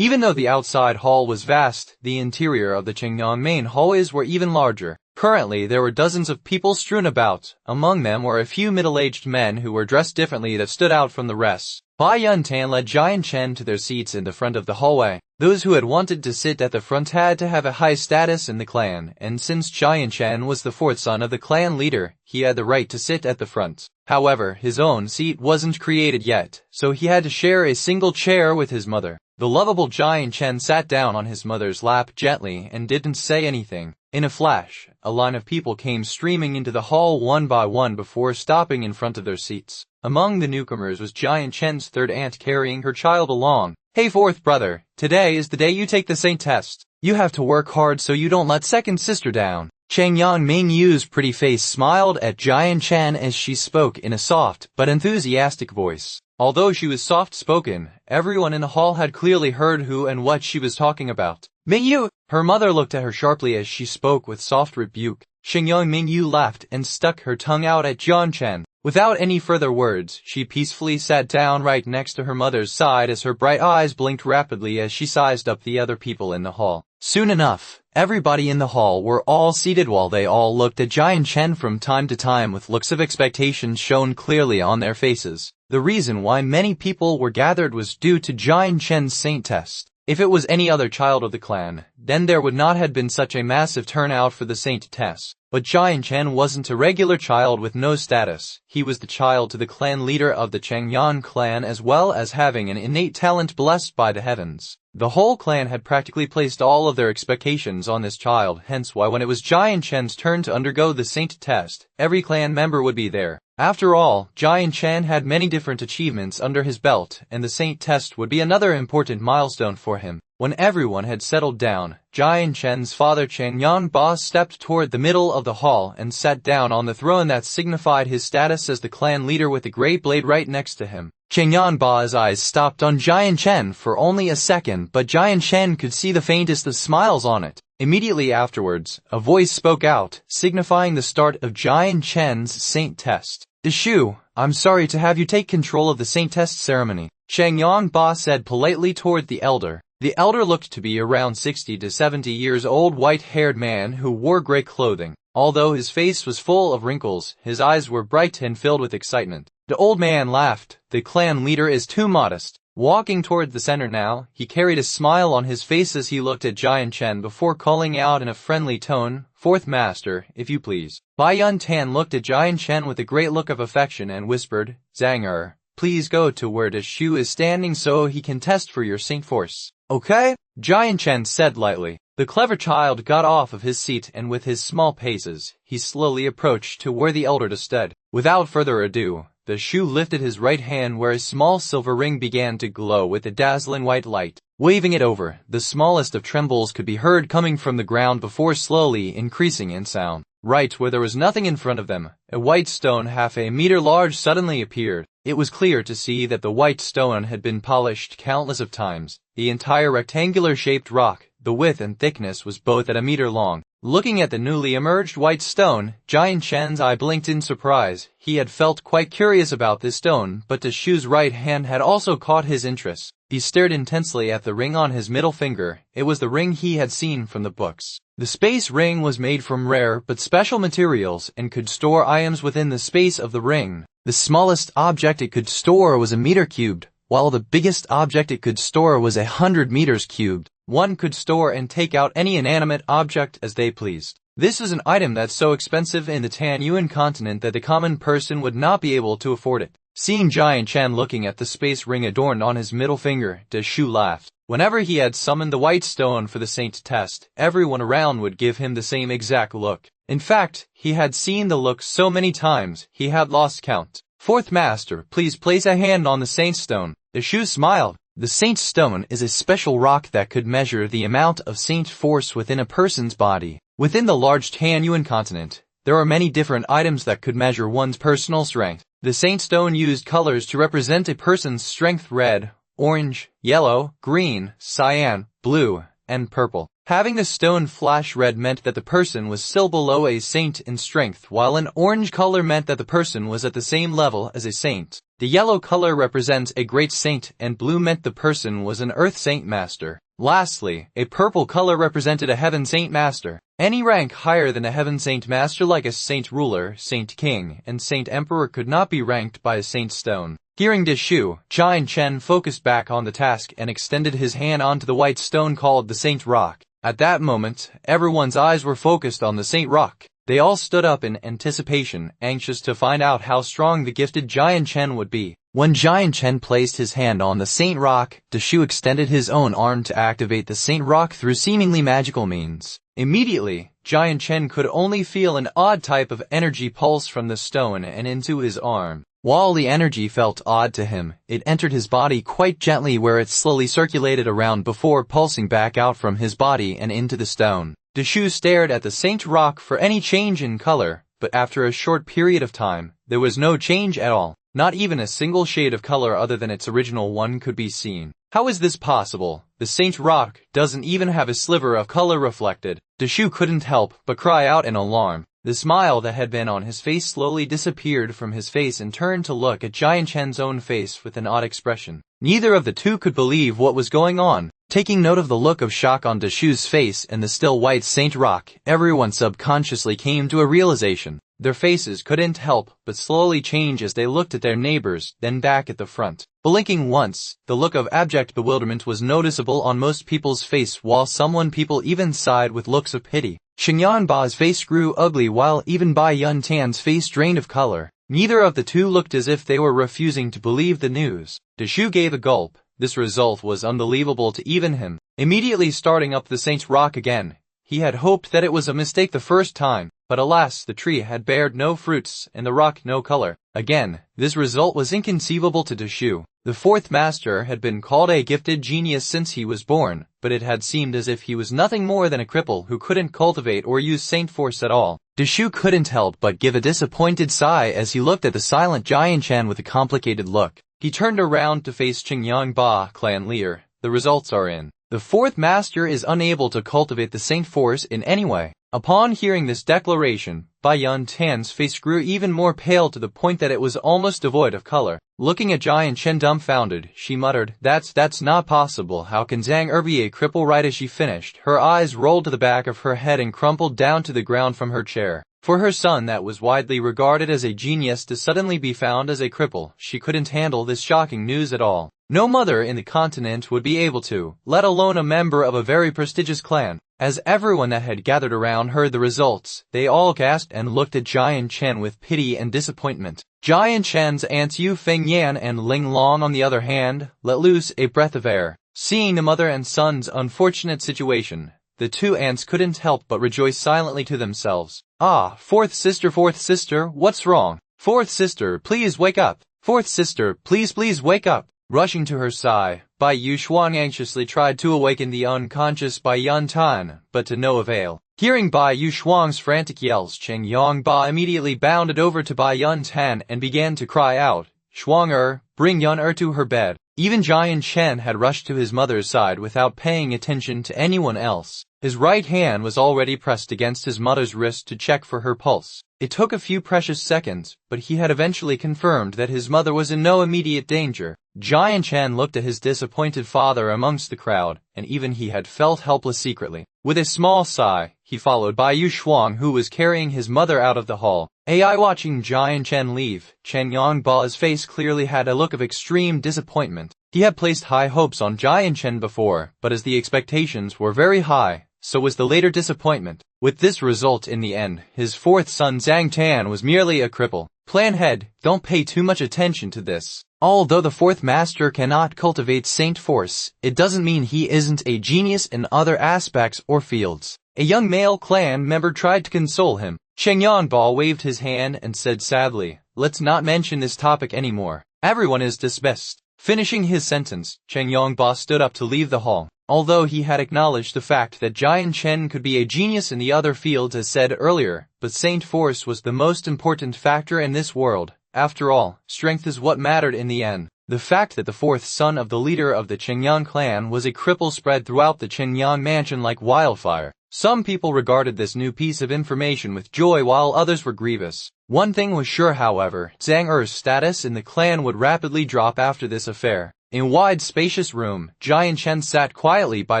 Even though the outside hall was vast, the interior of the Chengyang main hallways were even larger. Currently, there were dozens of people strewn about. Among them were a few middle-aged men who were dressed differently that stood out from the rest. Bai Yuntan led Jia and Chen to their seats in the front of the hallway. Those who had wanted to sit at the front had to have a high status in the clan, and since Jia and Chen was the fourth son of the clan leader, he had the right to sit at the front. However, his own seat wasn't created yet, so he had to share a single chair with his mother. The lovable Jia and Chen sat down on his mother's lap gently and didn't say anything. In a flash, a line of people came streaming into the hall one by one before stopping in front of their seats. Among the newcomers was Jia and Chen's third aunt carrying her child along. "Hey fourth brother, today is the day you take the Saint test. You have to work hard so you don't let second sister down." Chengyang Mingyu's pretty face smiled at Jia and Chen as she spoke in a soft but enthusiastic voice. Although she was soft-spoken, everyone in the hall had clearly heard who and what she was talking about. "Mingyu!" Her mother looked at her sharply as she spoke with soft rebuke. Chengyang Mingyu laughed and stuck her tongue out at Jian Chen. Without any further words, she peacefully sat down right next to her mother's side as her bright eyes blinked rapidly as she sized up the other people in the hall. Soon enough, everybody in the hall were all seated while they all looked at Jia and Chen from time to time with looks of expectation shown clearly on their faces. The reason why many people were gathered was due to Jia and Chen's Saint test. If it was any other child of the clan, then there would not have been such a massive turnout for the Saint test. But Jia and Chen wasn't a regular child with no status. He was the child to the clan leader of the Chengyang clan as well as having an innate talent blessed by the heavens. The whole clan had practically placed all of their expectations on this child, hence why when it was Jia and Chen's turn to undergo the Saint test, every clan member would be there. After all, Jia and Chen had many different achievements under his belt, and the Saint test would be another important milestone for him. When everyone had settled down, Jia and Chen's father Chengyang Ba stepped toward the middle of the hall and sat down on the throne that signified his status as the clan leader with the great blade right next to him. Chengyang Ba's eyes stopped on Jia and Chen for only a second, but Jia and Chen could see the faintest of smiles on it. Immediately afterwards, a voice spoke out, signifying the start of Jia and Chen's Saint test. "Deshu, I'm sorry to have you take control of the Saint test ceremony," Chengyang Ba said politely toward the elder. The elder looked to be around 60 to 70 years old white-haired man who wore gray clothing. Although his face was full of wrinkles, his eyes were bright and filled with excitement. The old man laughed. "The clan leader is too modest." Walking toward the center now, he carried a smile on his face as he looked at Jia and Chen before calling out in a friendly tone, "Fourth master, if you please." Bai Yuntan looked at Jia and Chen with a great look of affection and whispered, "Zhang please go to where Deshu is standing so he can test for your Saint force." "Okay," Jia and Chen said lightly. The clever child got off of his seat and with his small paces, he slowly approached to where the elder stood. Without further ado, Deshu lifted his right hand where a small silver ring began to glow with a dazzling white light. Waving it over, the smallest of trembles could be heard coming from the ground before slowly increasing in sound. Right where there was nothing in front of them, a white stone half a meter large suddenly appeared. It was clear to see that the white stone had been polished countless of times. The entire rectangular-shaped rock, the width and thickness was both at a meter long. Looking at the newly emerged white stone, Jia and Chen's eye blinked in surprise. He had felt quite curious about this stone, but Deshu's right hand had also caught his interest. He stared intensely at the ring on his middle finger. It was the ring he had seen from the books. The space ring was made from rare but special materials and could store items within the space of the ring. The smallest object it could store was a meter cubed, while the biggest object it could store was 100 meters cubed. One could store and take out any inanimate object as they pleased. This is an item that's so expensive in the Tanyuan continent that the common person would not be able to afford it. Seeing Jia and Chen looking at the space ring adorned on his middle finger, Deshu laughed. Whenever he had summoned the white stone for the Saint test, everyone around would give him the same exact look. In fact, he had seen the look so many times, he had lost count. "Fourth master, please place a hand on the Saint stone." Deshu smiled. The Saint stone is a special rock that could measure the amount of Saint force within a person's body. Within the large Tanyuan continent, there are many different items that could measure one's personal strength. The Saint stone used colors to represent a person's strength: red, orange, yellow, green, cyan, blue, and purple. Having the stone flash red meant that the person was still below a saint in strength, while an orange color meant that the person was at the same level as a saint. The yellow color represents a great saint and blue meant the person was an earth saint master. Lastly, a purple color represented a heaven saint master. Any rank higher than a heaven saint master like a saint ruler, saint king, and saint emperor could not be ranked by a saint stone. Hearing Deshu, Jian Chen focused back on the task and extended his hand onto the white stone called the Saint Rock. At that moment, everyone's eyes were focused on the Saint Rock. They all stood up in anticipation, anxious to find out how strong the gifted Jian Chen would be. When Jian Chen placed his hand on the Saint Rock, Deshu extended his own arm to activate the Saint Rock through seemingly magical means. Immediately, Jian Chen could only feel an odd type of energy pulse from the stone and into his arm. While the energy felt odd to him, it entered his body quite gently where it slowly circulated around before pulsing back out from his body and into the stone. Deshu stared at the Saint Rock for any change in color, but after a short period of time, there was no change at all. Not even a single shade of color other than its original one could be seen. How is this possible? The Saint Rock doesn't even have a sliver of color reflected. Deshu couldn't help but cry out in alarm. The smile that had been on his face slowly disappeared from his face and turned to look at Jian Chen's own face with an odd expression. Neither of the two could believe what was going on. Taking note of the look of shock on Deshu's face and the still white Saint Rock, everyone subconsciously came to a realization. Their faces couldn't help but slowly change as they looked at their neighbors, then back at the front. Blinking once, the look of abject bewilderment was noticeable on most people's face while people even sighed with looks of pity. Xingyanba's face grew ugly while even Bai Yuntan's face drained of color. Neither of the two looked as if they were refusing to believe the news. Deshu gave a gulp. This result was unbelievable to even him. Immediately starting up the Saint Rock again, he had hoped that it was a mistake the first time, but alas, the tree had bared no fruits and the rock no color. Again, this result was inconceivable to Deshu. The fourth master had been called a gifted genius since he was born, but it had seemed as if he was nothing more than a cripple who couldn't cultivate or use Saint Force at all. Deshu couldn't help but give a disappointed sigh as he looked at the silent Jian Chen with a complicated look. He turned around to face Qingyangba clan leader. The results are in. The fourth master is unable to cultivate the Saint Force in any way. Upon hearing this declaration, Bai Yuntan's face grew even more pale to the point that it was almost devoid of color. Looking at Jian Chen dumbfounded, she muttered, That's not possible. How can Zhang Er be a cripple?" Right as she finished, her eyes rolled to the back of her head and crumpled down to the ground from her chair. For her son that was widely regarded as a genius to suddenly be found as a cripple, she couldn't handle this shocking news at all. No mother in the continent would be able to, let alone a member of a very prestigious clan. As everyone that had gathered around heard the results, they all gasped and looked at Jian Chen with pity and disappointment. Jian Chen's aunts Yu Fengyan and Ling Long on the other hand, let loose a breath of air. Seeing the mother and son's unfortunate situation, the two aunts couldn't help but rejoice silently to themselves. "Ah, fourth sister, what's wrong? Fourth sister, please wake up. Fourth sister, please wake up." Rushing to her side, Bai Yushuang anxiously tried to awaken the unconscious Bai Yuntan, but to no avail. Hearing Bai Yushuang's frantic yells, Qingyangba immediately bounded over to Bai Yuntan and began to cry out, "Shuang bring Yun to her bed." Even Jian Chen had rushed to his mother's side without paying attention to anyone else. His right hand was already pressed against his mother's wrist to check for her pulse. It took a few precious seconds, but he had eventually confirmed that his mother was in no immediate danger. Jian Chen looked at his disappointed father amongst the crowd, and even he had felt helpless secretly. With a small sigh, he followed Bai Yushuang who was carrying his mother out of the hall. Watching Jian Chen leave, Qingyangba's face clearly had a look of extreme disappointment. He had placed high hopes on Jian Chen before, but as the expectations were very high, so was the later disappointment. With this result in the end, his fourth son Zhang Tan was merely a cripple. Plan head, don't pay too much attention to this. Although the fourth master cannot cultivate Saint Force, it doesn't mean he isn't a genius in other aspects or fields. A young male clan member tried to console him. Qingyangba waved his hand and said sadly, "Let's not mention this topic anymore. Everyone is dismissed." Finishing his sentence, Qingyangba stood up to leave the hall. Although he had acknowledged the fact that Jian Chen could be a genius in the other fields as said earlier, but Saint Force was the most important factor in this world. After all, strength is what mattered in the end. The fact that the fourth son of the leader of the Qingyang clan was a cripple spread throughout the Qingyang mansion like wildfire. Some people regarded this new piece of information with joy while others were grievous. One thing was sure, however, Zhang Er's status in the clan would rapidly drop after this affair. In a wide, spacious room, Jian Chen sat quietly by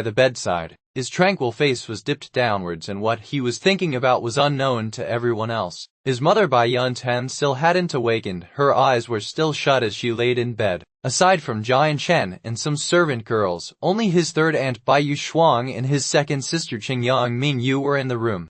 the bedside. His tranquil face was dipped downwards, and what he was thinking about was unknown to everyone else. His mother Bai Yuntan still hadn't awakened. Her eyes were still shut as she laid in bed. Aside from Jian Chen and some servant girls, only his third aunt Bai Yu Shuang and his second sister Qingyang Mingyu were in the room.